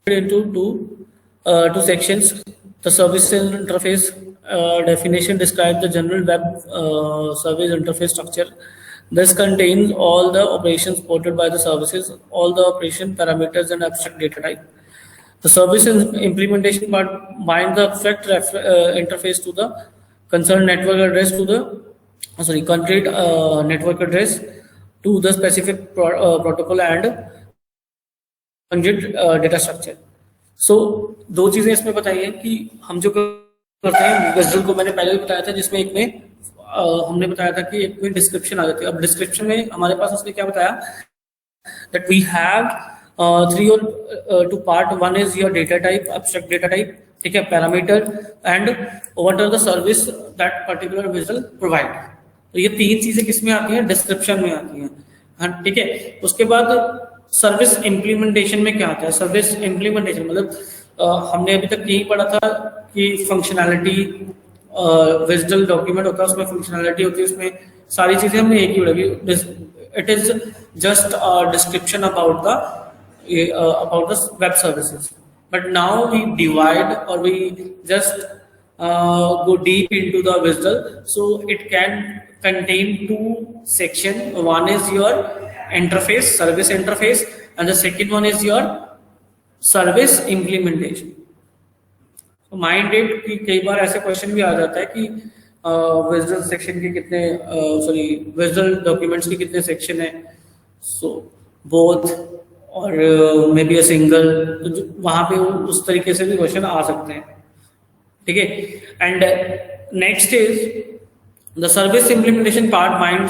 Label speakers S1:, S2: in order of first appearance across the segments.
S1: into two sections. The service interface definition describes the general web service interface structure. This contains all the operations supported by the services, all the operation parameters and abstract data type. The service implementation part binds the abstract interface to the concerned network address to the concrete network address to the specific protocol and data structure. So दो चीजें इसमें बताई है कि हम जो करते हैं गजल को मैंने पहले भी बताया था, जिसमें एक में हमने बताया था कि एक में डिस्क्रिप्शन आ जाती है. अब डिस्क्रिप्शन में हमारे पास उसने क्या बताया that we have three or two part. One is your data type, abstract data type, ठीक है, parameter and what are the service that particular visual provide. तो ये तीन चीजें किसमें आती हैं? डिस्क्रिप्शन में आती हैं. ठीक है. उसके बाद सर्विस इम्प्लीमेंटेशन में क्या आता है? सर्विस इम्प्लीमेंटेशन मतलब हमने अभी तक यही पढ़ा था कि फंक्शनैलिटी विजुअल डॉक्यूमेंट होता है, उसमें फंक्शनैलिटी होती है, उसमें सारी चीजें हमने एक ही पढ़ी. It is just description about the web services. But now we divide और we just go deep into the visual, so it can contain two section. One is your interface, service interface, and the second one is your service implementation. So mind it कि कई बार ऐसे question भी आ जाता है कि visual section के कितने visual documents के कितने सेक्शन है. सो बोथ और मे बी अ सिंगल, तो वहां पे उस तरीके से भी क्वेश्चन आ सकते हैं. ठीक है. And next is the service implementation part mind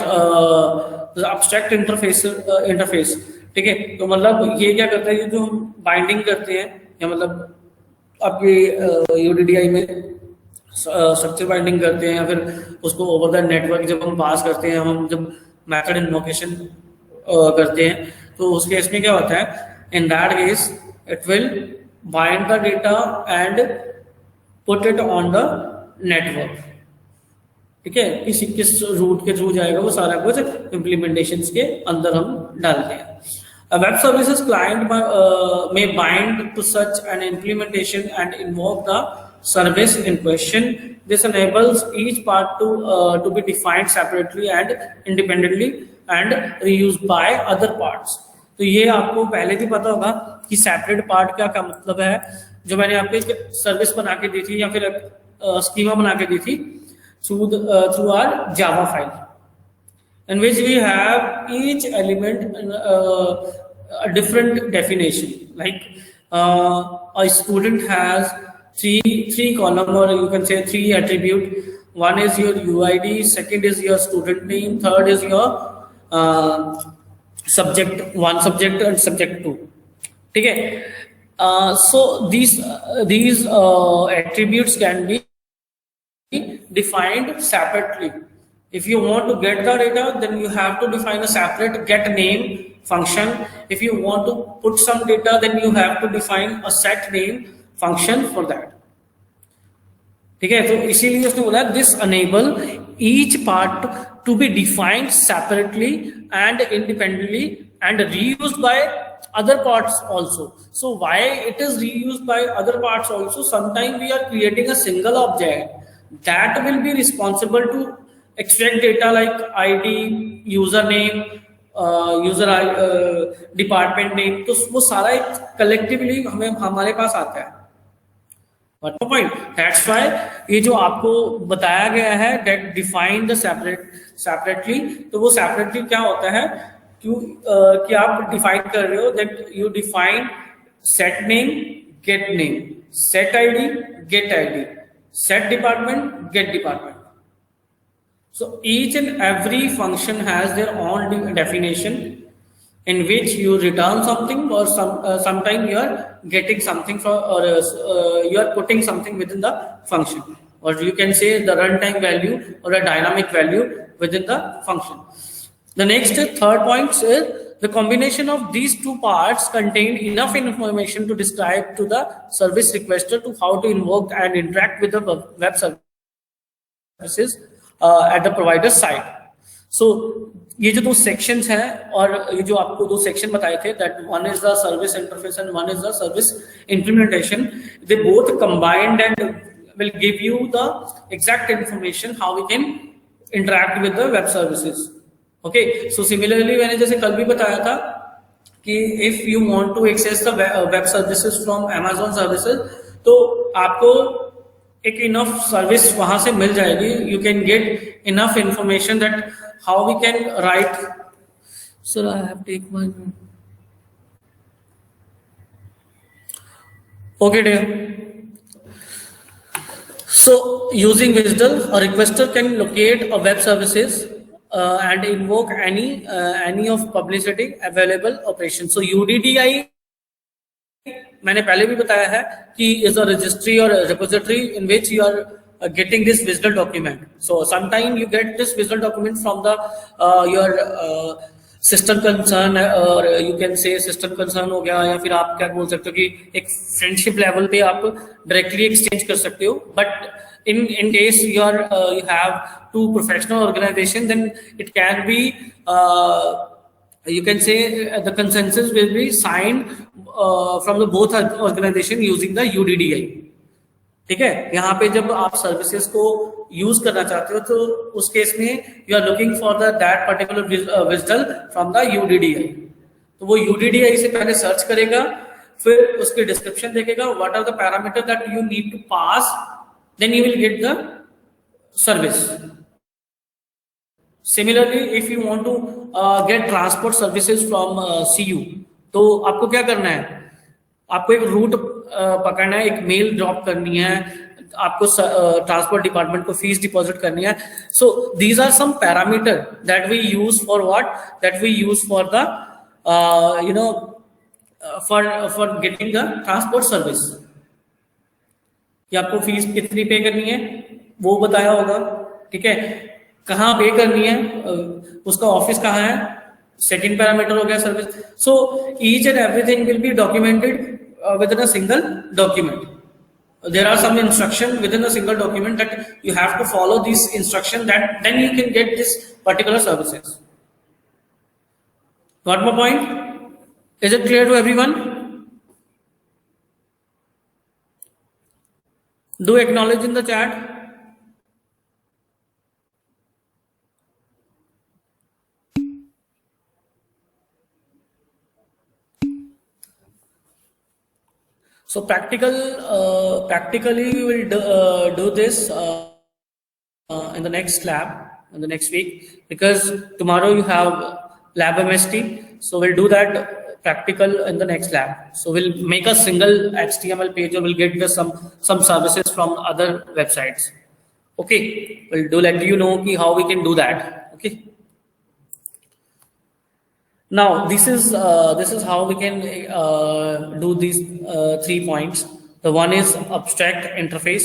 S1: abstract interface. ठीक है. तो मतलब ये क्या करता है, ये जो हम बाइंडिंग करते हैं या मतलब आपके यूडीडीआई में स्ट्रक्चर बाइंडिंग करते हैं या फिर उसको ओवर द नेटवर्क जब हम पास करते हैं, हम जब मेथड इन्वोकेशन करते हैं, तो उस केस में क्या होता है? In that case it will bind the data and put it on the network. ठीक है. किस रूट के थ्रू जाएगा वो सारा कुछ इम्प्लीमेंटेशन के अंदर हम डालते हैं. A web services client may bind to such an implementation and invoke the service in question. This enables each part to be defined separately and independently and reused by other parts. तो ये आपको पहले भी पता होगा कि separate part क्या मतलब है. जो मैंने आपको एक सर्विस बना के दी थी या फिर स्कीमा बना के दी थी through our Java file, in which we have each element a different definition. Like a student has three column, or you can say three attribute. One is your UID, second is your student name, third is your subject 1, subject and subject 2. ठीक है. So these attributes can be defined separately. If you want to get the data, then you have to define a separate get name function. If you want to put some data, then you have to define a set name function for that. ठीक है. तो इसीलिए उसने बोला this enable each part to be defined separately and independently and reused by other parts also. So why it is reused by other parts also? Sometimes we are creating a single object that will be responsible to extract data like ID, username, department name. तो वो सारा एक collectively हमारे पास आता है. But no point. That's why ये जो आपको बताया गया है that define the separately, तो वो separately क्या होता है कि आप डिफाइन कर रहे हो that you define set name, get name, set ID, get ID, set department, get department. So each and every function has their own definition in which you return something, or sometime you are getting something from, or you are putting something within the function, or you can say the runtime value or a dynamic value within the function. The next third point is the combination of these two parts contain enough information to describe to the service requester to how to invoke and interact with the web services at the provider side. सो ये जो दो sections हैं और ये जो आपको दो section बताए थे, that one is the service interface and one is the service implementation, they both combined and will give you the exact information how we can interact with the web services. Okay, so similarly मैंने जैसे कल भी बताया था कि if you want to access the web services from Amazon services, तो आपको एक इनफ सर्विस वहां से मिल जाएगी. You can get enough information that how we can write. Sir I have take one. Okay dear. So using WSDL, a requester can locate a web services and invoke any of publicity available operation. So UDDI मैंने पहले भी बताया है कि is a registry or a repository in which you are getting this WSDL document. So sometime you get this WSDL document from the your system concern, और you can say system concern हो गया, या फिर आप क्या बोल सकते हो कि एक फ्रेंडशिप लेवल पे आप डायरेक्टली एक्सचेंज कर सकते हो. But in case you have two professional organization, then it can be you can say the consensus will be signed from the both organization using the UDDI. ठीक है. यहाँ पे जब आप सर्विसेज को यूज करना चाहते हो तो उस केस में you are looking for that particular WSDL from the UDDI. तो वो UDDI से पहले सर्च करेगा, फिर उसके डिस्क्रिप्शन देखेगा, what are the parameter that you need to pass, then you will get the service. Similarly if you want to get transport services from CU, तो आपको क्या करना है? आपको एक रूट पकड़ना है, एक मेल ड्रॉप करनी है, आपको ट्रांसपोर्ट डिपार्टमेंट को फीस डिपॉजिट करनी है. So these are some parameter that we use for what, that we use for the you know for getting the transport service. कि आपको फीस कितनी पे करनी है वो बताया होगा. ठीक है. कहाँ पे करनी है, उसका ऑफिस कहाँ है, सेकेंड पैरामीटर हो गया service. So each and everything will be documented within a single document. There are some instruction within a single document that you have to follow these instruction, that then you can get this particular services. Got my point? Is it clear to everyone? Do acknowledge in the chat. So practically we will do this in the next lab, in the next week, because tomorrow you have lab MST. So we'll do that practical in the next lab. So we'll make a single HTML page, or we'll get some services from other websites. Okay, we'll let you know how we can do that. Okay. Now this is how we can do these 3 points. The one is abstract interface.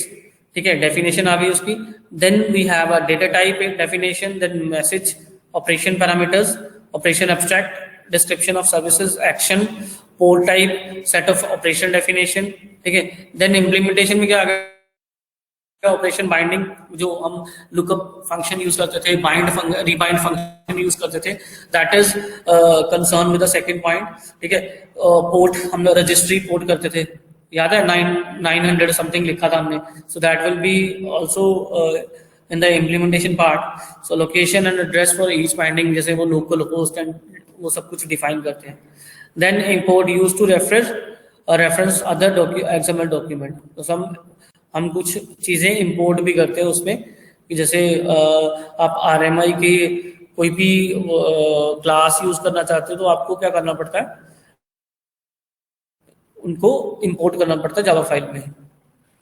S1: ठीक है. Definition आ गई उसकी. Then we have a data type definition, then message, operation parameters, operation abstract, description of services, action, port type, set of operation definition. ठीक है. Then implementation में क्या आ गया? Operation binding, जो हम लुकअप फंक्शन यूज करते थे, रीबाइंड फंक्शन यूज करते थे, that is concern with the second point. ठीक है. पोर्ट हम लोग रजिस्ट्री पोर्ट करते थे, याद है 900 समथिंग लिखा था हमने. So that will be also in the implementation part. So location and address for each binding, जैसे वो लोकल होस्ट एंड वो सब कुछ डिफाइन करते हैं. Then import use to reference other XML document. तो हम कुछ चीजें इंपोर्ट भी करते हैं उसमें, कि जैसे आप RMI की कोई भी क्लास यूज करना चाहते हो तो आपको क्या करना पड़ता है, उनको इंपोर्ट करना पड़ता है जावा फाइल में.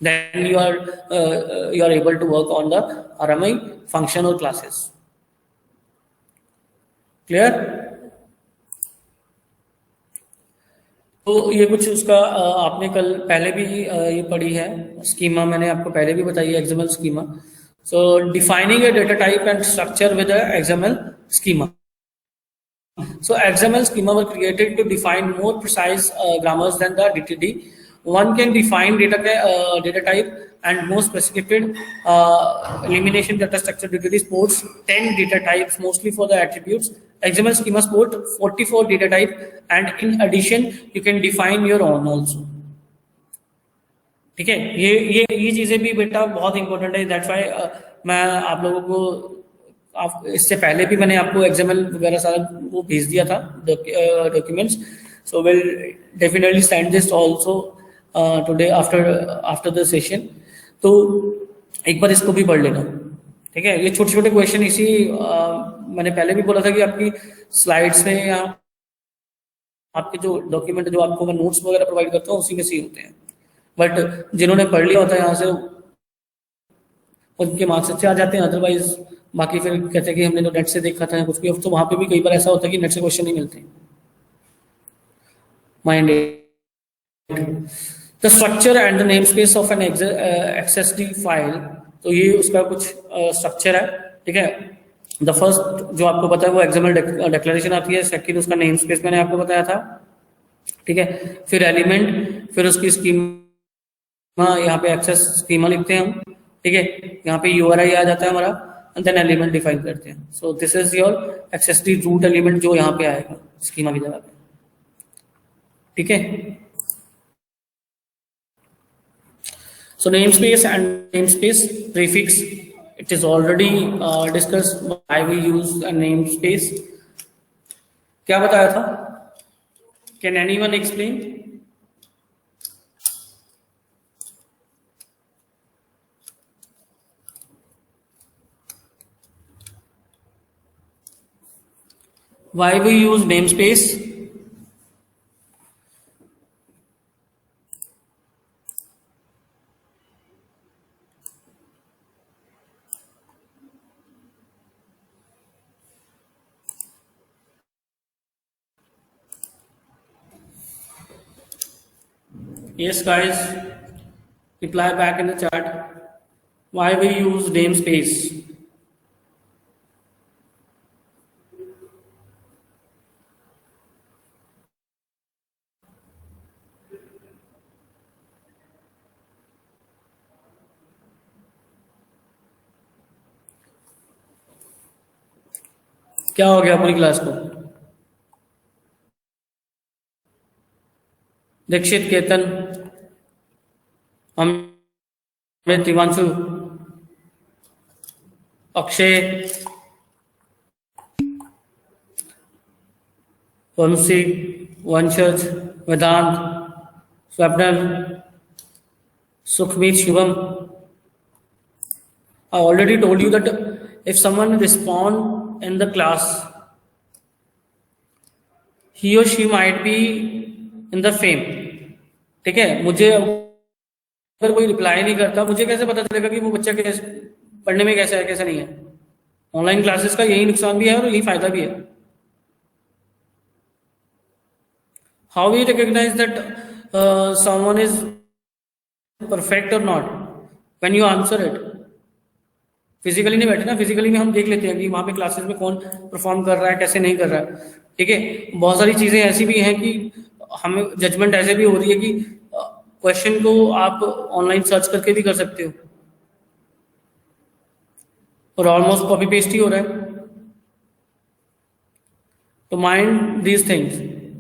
S1: Then you are able to work on the RMI function और क्लासेस. क्लियर? तो ये कुछ उसका आपने कल पहले भी ये पढ़ी है. स्कीमा मैंने आपको पहले भी बताई है, XML schema. So defining A data type and structure with XML schema. So XML schema were created to define more precise grammars than the DTD. one can define data type and most specified elimination data structure degree supports 10 data types mostly for the attributes. XML schema support 44 data type and in addition you can define your own also. ठीक है, ये चीजें भी बेटा बहुत important है. That's why मैं आप लोगों को इससे पहले भी मैंने आपको XML वगैरह सारा वो भेज दिया था documents. So will definitely send this also today after the session. तो एक बार इसको भी पढ़ लेना. ठीक है, ये छोटे छोटे क्वेश्चन इसी मैंने पहले भी बोला था कि आपकी स्लाइड्स में या आपके जो डॉक्यूमेंट जो आपको मैं नोट्स वगैरह प्रोवाइड करता हूँ उसी में से होते हैं. बट जिन्होंने पढ़ लिया होता है यहाँ से उनके मार्क्स अच्छे आ जाते हैं. अदरवाइज बाकी फिर कहते हैं कि हमने तो नेट से देखा था कुछ भी. तो वहां पे भी कई बार ऐसा होता है कि नेट से क्वेश्चन नहीं मिलते. Mind the structure and the name space of an XSD file. तो ये उसका कुछ स्ट्रक्चर है. ठीक है, द फर्स्ट जो आपको पता है वो XML डिक्लेरेशन आती है. सेकंड उसका नेम स्पेस मैंने आपको बताया था. ठीक है, फिर एलिमेंट, फिर उसकी स्कीमा, यहाँ पे एक्सेस स्कीमा लिखते हैं हम. ठीक है, यहाँ पे URI आ जाता है हमारा एंड देन एलिमेंट डिफाइन करते हैं. So this is your XSD root element जो यहाँ पे आएगा स्कीमा की जगह पे. ठीक है, so namespace and namespace prefix, it is already discussed why we use a namespace. क्या बताया था? Can anyone explain? Why we use namespace? Yes, guys, reply back in the chat. Why we use namespace? क्या हो गया पूरी class को? दीक्षित, केतन, अमित, दिवांशु, अक्षय, वंशी, वंशज, वेदांत, Swapnil, Sukhmeet, Shivam. I already told you that if someone respond in the class, he or she might be in the fame. ठीक है, मुझे अगर कोई रिप्लाई नहीं करता मुझे कैसे पता चलेगा कि वो बच्चा कैसे पढ़ने में कैसा है कैसा नहीं है. ऑनलाइन क्लासेस का यही नुकसान भी है और यही फायदा भी है. How we recognise that someone is perfect और not? When you answer it. Physically नहीं बैठे ना, फिजिकली में हम देख लेते हैं कि वहां पे क्लासेस में कौन परफॉर्म कर रहा है कैसे नहीं कर रहा है. ठीक है, बहुत सारी चीजें ऐसी भी हैं कि हमें जजमेंट ऐसे भी हो रही है कि क्वेश्चन को आप ऑनलाइन सर्च करके भी कर सकते हो और ऑलमोस्ट कॉपी पेस्ट ही हो रहा है. तो माइंड दीज थिंग्स.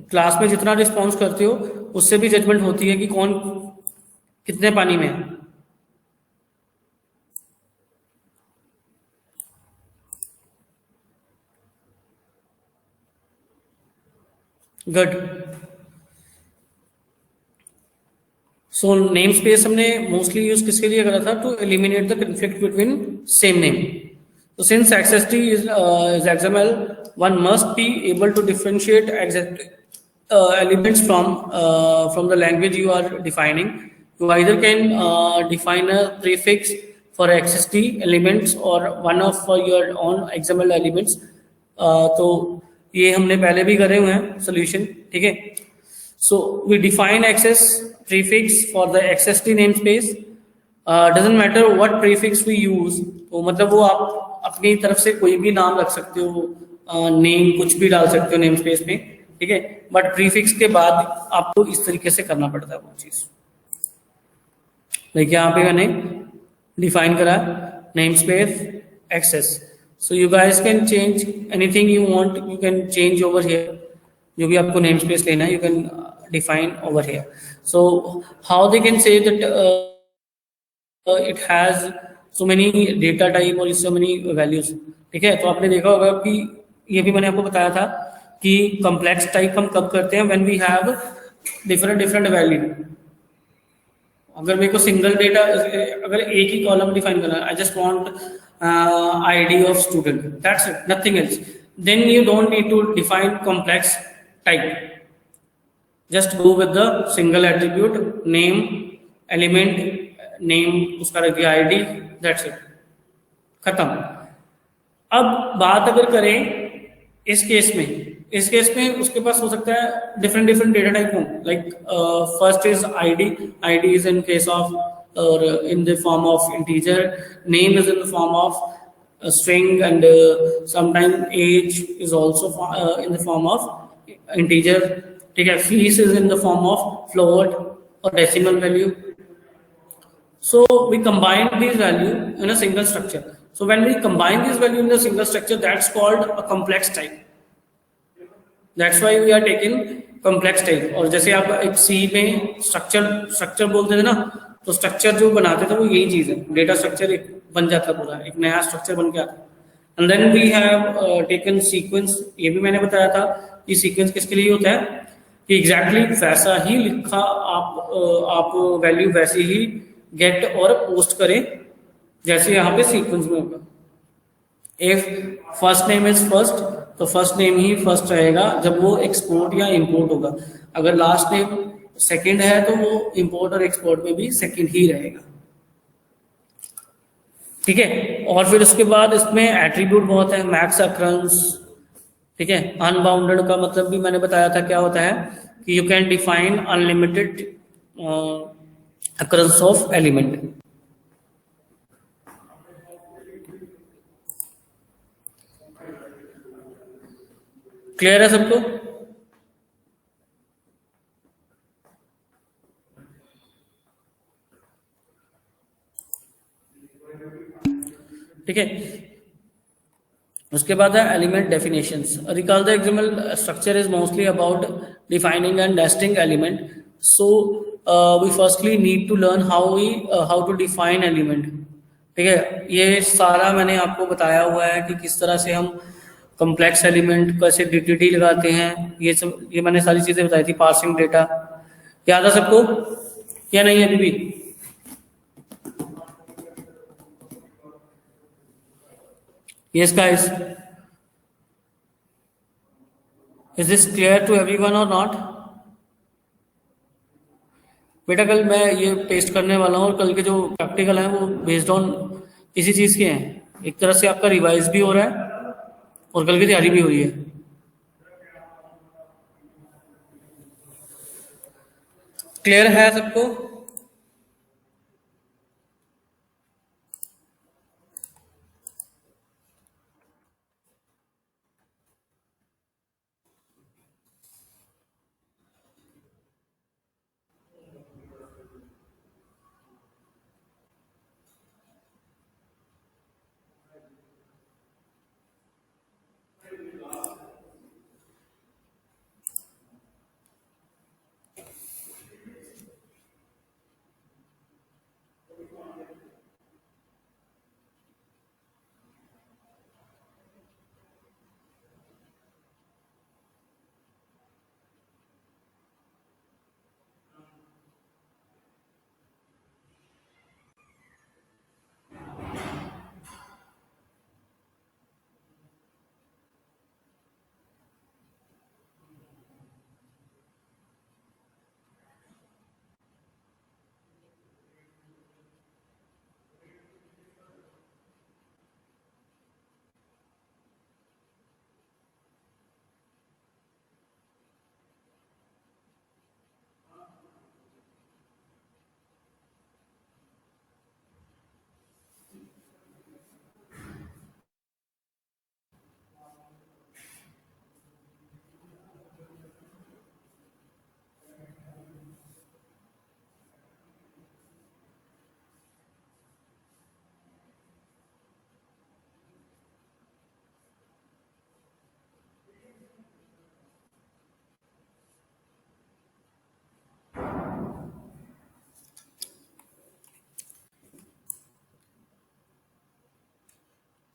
S1: क्लास में जितना रिस्पॉन्स करते हो उससे भी जजमेंट होती है कि कौन कितने पानी में है. गुड. सो नेम स्पेस हमने मोस्टली यूज किसके लिए करा था? To eliminate the conflict between same name. So since XSD is XML, one must be able to differentiate elements from the language you are defining. You either can define a prefix for XSD elements or one of your own XML elements. तो ये हमने पहले भी करे हुए हैं solution. ठीक है, so we define access prefix for the XSD namespace. Doesn't matter what prefix we use. तो मतलब वो आप अपनी तरफ से कोई भी नाम रख सकते हो, नेम कुछ भी डाल सकते हो नेम स्पेस में. ठीक है, बट प्रीफिक्स के बाद आपको इस तरीके से करना पड़ता है वो चीज. लाइक यहाँ पे मैंने डिफाइन करा name space access. So you guys can change anything you want, you can change over here. जो भी आपको नेम स्पेस लेना है, you can define over here. So how they can say that it has so many data type और so many values. ठीक है, तो आपने देखा होगा कि ये भी मैंने आपको बताया था कि कॉम्प्लेक्स टाइप हम कब करते हैं, when we have different different value. अगर मेरे को सिंगल डेटा, अगर एक ही कॉलम डिफाइन करना है, I just want ID of student, that's it, nothing else, then you don't need to define complex type. Just go with the single attribute, name, element, name उसका रख दिया ID, that's it, खत्म. अब बात अगर करें इस केस में उसके पास हो सकता है डिफरेंट डिफरेंट डेटा टाइप हो. Like first is ID is in case of और in the form of integer, name is in the form of string, and sometime age is also in the form of integer. ठीक है, fees is in the form of float और decimal value. So we combine these value in a single structure. So when we combine these value in a single structure, that's called a complex type. That's why we are taking complex type. और जैसे आप एक C में structure बोलते थे ना, तो structure जो बनाते थे वो यही चीज है, डेटा स्ट्रक्चर एक बन जाता पूरा, एक नया स्ट्रक्चर बन के आता. And then we have taken sequence. ये भी मैंने बताया था कि सीक्वेंस किसके लिए होता है, कि एग्जैक्टली वैसा ही लिखा आप वैल्यू वैसी ही गेट और पोस्ट करें जैसे यहाँ पे सीक्वेंस में होगा. If first name is first, तो फर्स्ट नेम ही फर्स्ट रहेगा जब वो एक्सपोर्ट या इंपोर्ट होगा. अगर लास्ट नेम सेकंड है तो वो इंपोर्ट और एक्सपोर्ट में भी सेकंड ही रहेगा. ठीक है, और फिर उसके बाद इसमें एट्रीब्यूट बहुत है, मैक्स अक्रंस. ठीक है, अनबाउंडेड का मतलब भी मैंने बताया था क्या होता है, कि you can define unlimited occurrence of element. Clear है सबको? ठीक है, उसके बाद है element definitions. Recall the XML structure is mostly about defining and nesting element. So we firstly need to learn how to define element. ठीक है, ये सारा मैंने आपको बताया हुआ है कि किस तरह से हम कॉम्प्लेक्स एलिमेंट कैसे डीटीडी लगाते हैं. ये मैंने सारी चीजें बताई थी. पार्सिंग डेटा याद है सबको या नहीं अभी भी? Yes guys, is this clear to everyone or not? बेटा कल मैं ये टेस्ट करने वाला हूँ और कल के जो प्रैक्टिकल हैं वो बेस्ड ऑन इसी चीज के हैं. एक तरह से आपका रिवाइज भी हो रहा है और कल की तैयारी भी हो रही है. क्लियर है सबको?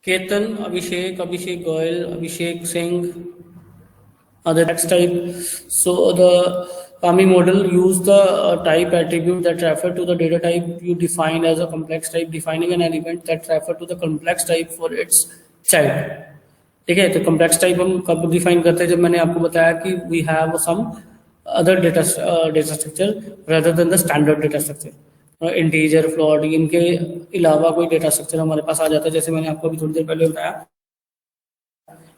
S1: केतन, अभिषेक, अभिषेक Goyal, Abhishek Singh, other text type. So the PAMI model use the type attribute that refer to the data type you define as a complex type, defining an element that refer to the complex type for its child. ठीक है, तो complex type हम कब define करते हैं? जब मैंने आपको बताया कि we have some other data structure rather than the standard data structure. Integer, float, इनके अलावा कोई डेटा स्ट्रक्चर हमारे पास आ जाता है, जैसे मैंने आपको अभी थोड़ी देर पहले बताया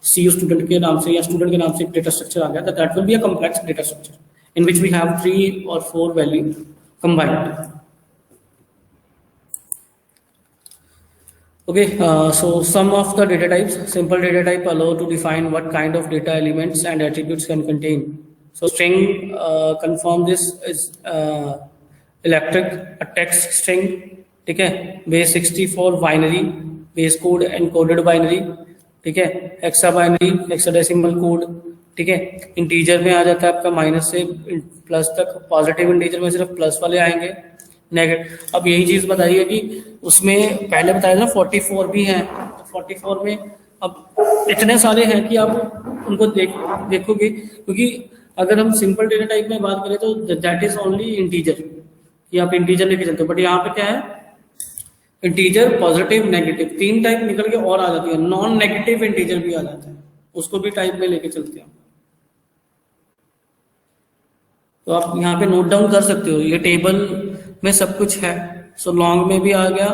S1: सी स्टूडेंट के नाम से या स्टूडेंट के नाम से एक डेटा स्ट्रक्चर आ गया, that will be a complex data structure in which we have 3 or 4 value combined. Okay, so some of the data types. Simple data type allow to define what kind of data elements and attributes can contain. So string, confirm this is electric, a text string, ठीक है, base 64 binary, base code encoded binary, ठीक है, hexa binary, hexadecimal code, ठीक है. Integer में आ जाता है आपका माइनस से प्लस तक, पॉजिटिव इंटीजर में सिर्फ प्लस वाले आएंगे, नेगेटिव. अब यही चीज बताइए कि उसमें पहले बताया था 44 भी हैं, तो 44 में अब इतने सारे हैं कि आप उनको देखोगे, क्योंकि अगर हम सिंपल डेटा टाइप में बात करें तो दैट इज ओनली इंटीजर, कि आप इंटीजर लेके चलते हो. बट यहाँ पे क्या है, इंटीजर, पॉजिटिव, नेगेटिव, 3 टाइप निकल के और आ जाती है. नॉन नेगेटिव इंटीजर भी आ जाता है, उसको भी टाइप में लेके चलते हैं. तो आप यहाँ पे नोट डाउन कर सकते हो, ये टेबल में सब कुछ है. सो लॉन्ग में भी आ गया,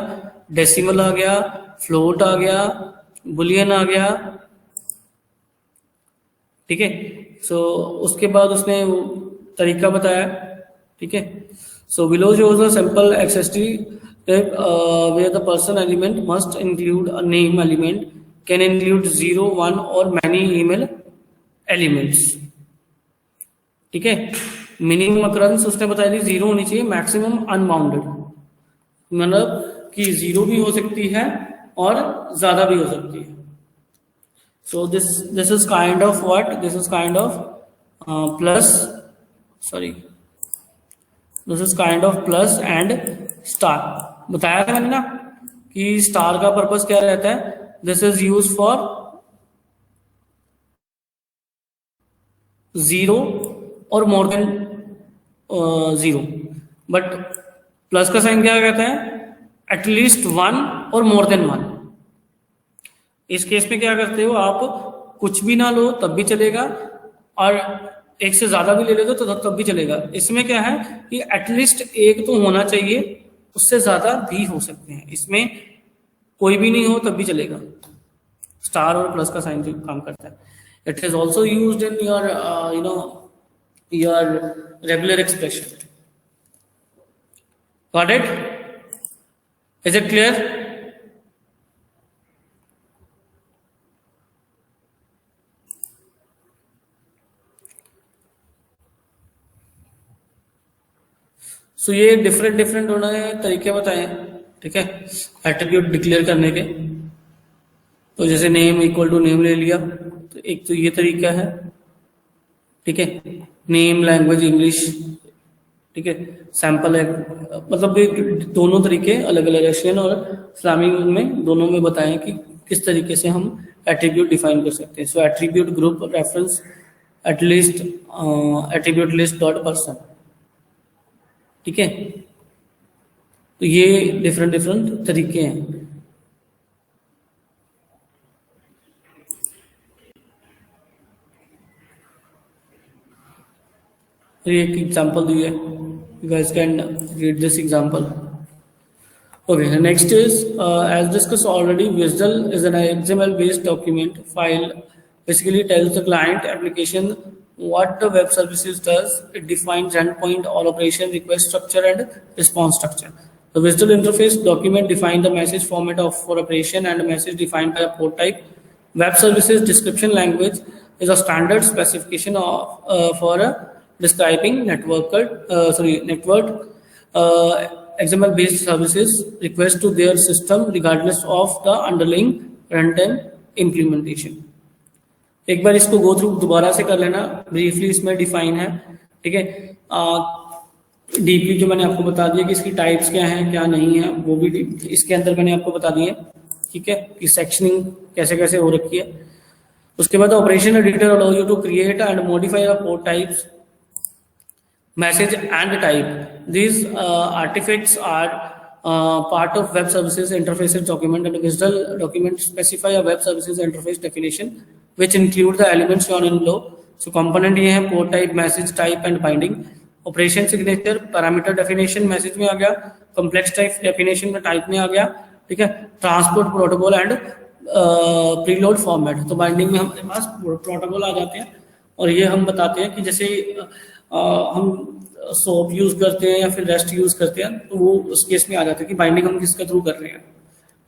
S1: डेसिमल आ गया, फ्लोट आ गया, बुलियन आ गया, ठीक है. सो उसके बाद उसने वो तरीका बताया, ठीक है. So below shows a simple XST type where the person element must include a name element, can include 0, 1 or many email elements, ठीक है. मिनिमम अक्रंस उसने बताया थी 0 होनी चाहिए, मैक्सिमम अनबाउंडेड, मतलब कि 0 भी हो सकती है और ज्यादा भी हो सकती है. सो this is kind of what, this is kind of plus, sorry, this is kind of plus and star. बताया था मैंने ना कि स्टार का पर्पस क्या रहता है, दिस इज यूज फॉर 0 और मोर देन 0, बट प्लस का साइन क्या कहता है, एटलीस्ट 1 और मोर देन 1. इस केस में क्या करते हो आप, कुछ भी ना लो तब भी चलेगा, और एक से ज्यादा भी ले लेते तो तब भी चलेगा. इसमें क्या है कि एटलीस्ट एक तो होना चाहिए, उससे ज्यादा भी हो सकते हैं, इसमें कोई भी नहीं हो तब भी चलेगा. स्टार और प्लस का साइन जो काम करता है. It is also used in your your regular expression. Got it? Is it clear? So ये डिफरेंट उन्होंने तरीके बताए, ठीक है, एट्रीब्यूट डिक्लेयर करने के. तो जैसे नेम इक्वल टू नेम ले लिया, तो एक तो ये तरीका है, ठीक है. नेम, लैंग्वेज, इंग्लिश, ठीक है, सैंपल है, मतलब दोनों तरीके अलग अलग एशियन और इस्लामी में दोनों में बताएं कि किस तरीके से हम एट्रीब्यूट डिफाइन कर सकते हैं. So attribute group reference at least attribute list dot person, ठीक है. तो ये डिफरेंट तरीके हैं. एक एग्जांपल दी है, you guys can read this example. Okay, the next is as discussed already, WSDL is an XML based document file, basically tells the client application what the web services does. It defines endpoint, all operation, request structure and response structure. The WSDL interface document defines the message format of for operation and message defined by a port type. Web services description language is a standard specification of for describing network XML based services request to their system regardless of the underlying runtime implementation. एक बार इसको go through दोबारा से कर लेना, briefly इसमें define है, ठीक है. डीपली जो मैंने आपको बता दिया कि इसकी टाइप्स क्या हैं क्या नहीं है, वो भी इसके अंदर मैंने आपको बता दिए. ठीक है, कि सेक्शनिंग कैसे कैसे हो रखी है। उसके बाद operation editor allow you to create and modify the port types, message and type. These artifacts are part of web services interfaces document, and visual documents specify a web services interface definition which include the elements shown in below. So component ये है port type, message type and binding. Operation signature, parameter definition message में आ गया, complex type definition में type में आ गया, ठीक है, transport protocol and preload format. तो binding में हमारे पास protocol आ जाते हैं, और ये हम बताते हैं कि जैसे हम सोप यूज करते हैं या फिर रेस्ट यूज करते हैं, तो वो उस केस में आ जाता है कि बाइंडिंग हम किसके थ्रू कर रहे हैं,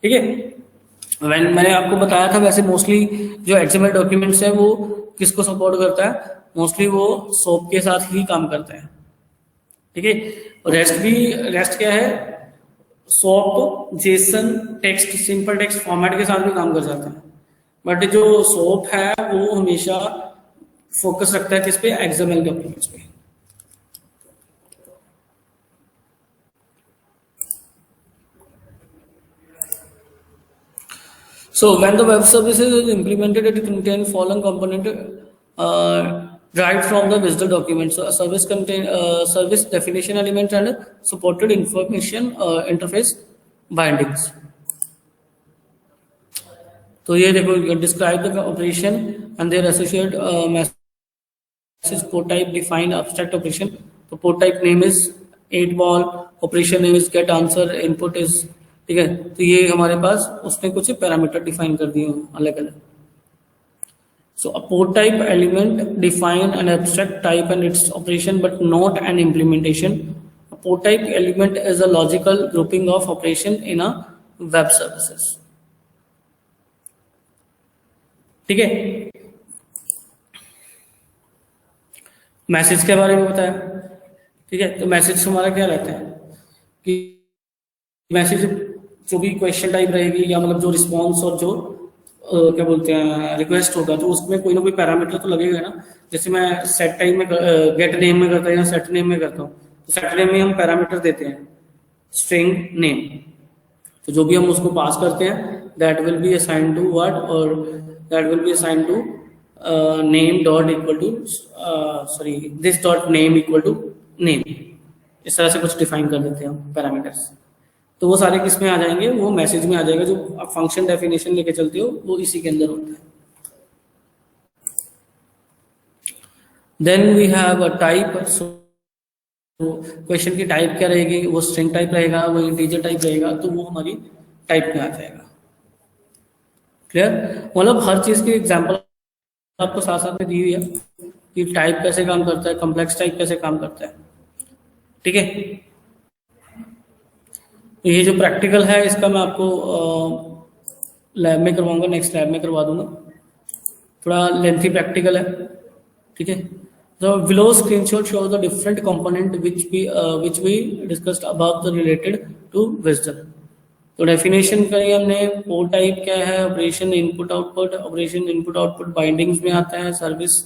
S1: ठीक है। मैंने आपको बताया था वैसे मोस्टली जो एक्सएमएल डॉक्यूमेंट्स है वो किसको सपोर्ट करता है, मोस्टली वो सोप के साथ ही काम करता है, ठीक है। और रेस्ट क्या है, soap Jason text simple text format के साथ भी काम कर जाता है, बट जो सोप है वो हमेशा फोकस रखता है किस पे, एक्सएमएल डॉक्यूमेंट्स पे। So when the web services is implemented, it contains following component derived from the visual document. So a service contain service definition element and supported information interface bindings. तो ये देखो, describe the operation and their associated message port type, define abstract operation. तो port type name is 8 ball, operation name is get answer, input is, ठीक है। तो ये हमारे पास उसने कुछ पैरामीटर डिफाइन कर दिए अलग अलग। So a port type element define an abstract type and its operation but not an implementation. Port type element is a logical grouping of operation in a web services, ठीक है। Message के बारे में बताया, ठीक है। तो मैसेज हमारा क्या रहता है कि मैसेज जो भी क्वेश्चन टाइप रहेगी या मतलब जो रिस्पॉन्स और जो क्या बोलते हैं रिक्वेस्ट होगा, तो उसमें कोई ना कोई पैरामीटर तो लगेगा ना। जैसे मैं सेट टाइप में गेट नेम में करता हूँ या सेट नेम में करता हूँ, तो सेट नेम में हम पैरामीटर देते हैं स्ट्रिंग नेम, तो जो भी हम उसको पास करते हैं that will be assign to what, और that will be assign to name dot equal to sorry this dot name equal to name. इस तरह से कुछ डिफाइन कर देते हैं हम पैरामीटर्स। तो वो सारे किस में आ जाएंगे, वो मैसेज में आ जाएगा। जो आप फंक्शन डेफिनेशन लेके चलते हो वो इसी के अंदर होता है। Then we have a type. So question की टाइप क्या रहेगी, वो स्ट्रिंग टाइप रहेगा, वो इंटीजर टाइप रहेगा, तो वो हमारी टाइप में आ जाएगा। क्लियर, मतलब हर चीज की एग्जांपल आपको साथ साथ में दी हुई है कि टाइप कैसे काम करता है, कॉम्प्लेक्स टाइप कैसे काम करता है, ठीक है। ये जो प्रैक्टिकल है इसका मैं आपको लैब में करवाऊंगा, नेक्स्ट लैब में करवा दूंगा, थोड़ा लेंथी प्रैक्टिकल है, ठीक है। तो below screenshot shows the different component which we discussed above the related to visual। तो डेफिनेशन करी हमने, पोर्ट टाइप क्या है, operation input output, operation input output bindings में आता है, सर्विस,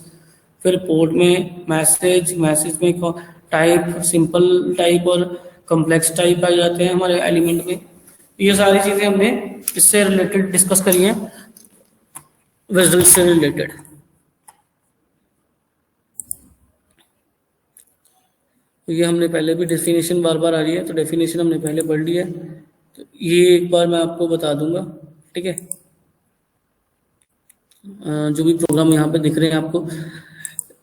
S1: फिर पोर्ट में मैसेज, मैसेज में टाइप, सिंपल टाइप और कॉम्प्लेक्स टाइप आ जाते हैं हमारे एलिमेंट में। ये सारी चीजें हमने इससे रिलेटेड डिस्कस करी हैं, विजुअल से रिलेटेड। तो ये हमने पहले भी, डेफिनेशन बार बार आ रही है तो डेफिनेशन हमने पहले पढ़ ली है, तो ये एक बार मैं आपको बता दूंगा, ठीक है। जो भी प्रोग्राम यहाँ पे दिख रहे हैं आपको,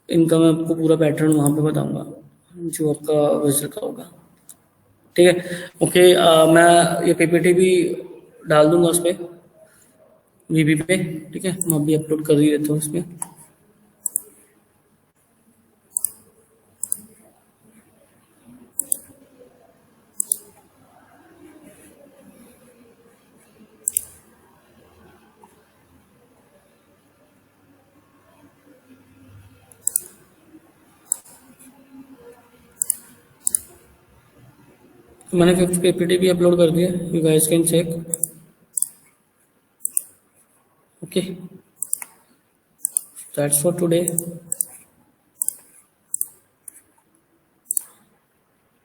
S1: इनका मैं आपको पूरा पैटर्न वहाँ पे बताऊंगा जो आपका विजुअल का होगा, ठीक है। ओके, मैं ये पीपीटी भी डाल दूंगा उस पर वीबी पे, ठीक है। मैं अभी अपलोड कर ही देता हूँ इसमें। मैंने 5th पीपीटी भी अपलोड कर दिया, you guys can check. Okay, that's for today.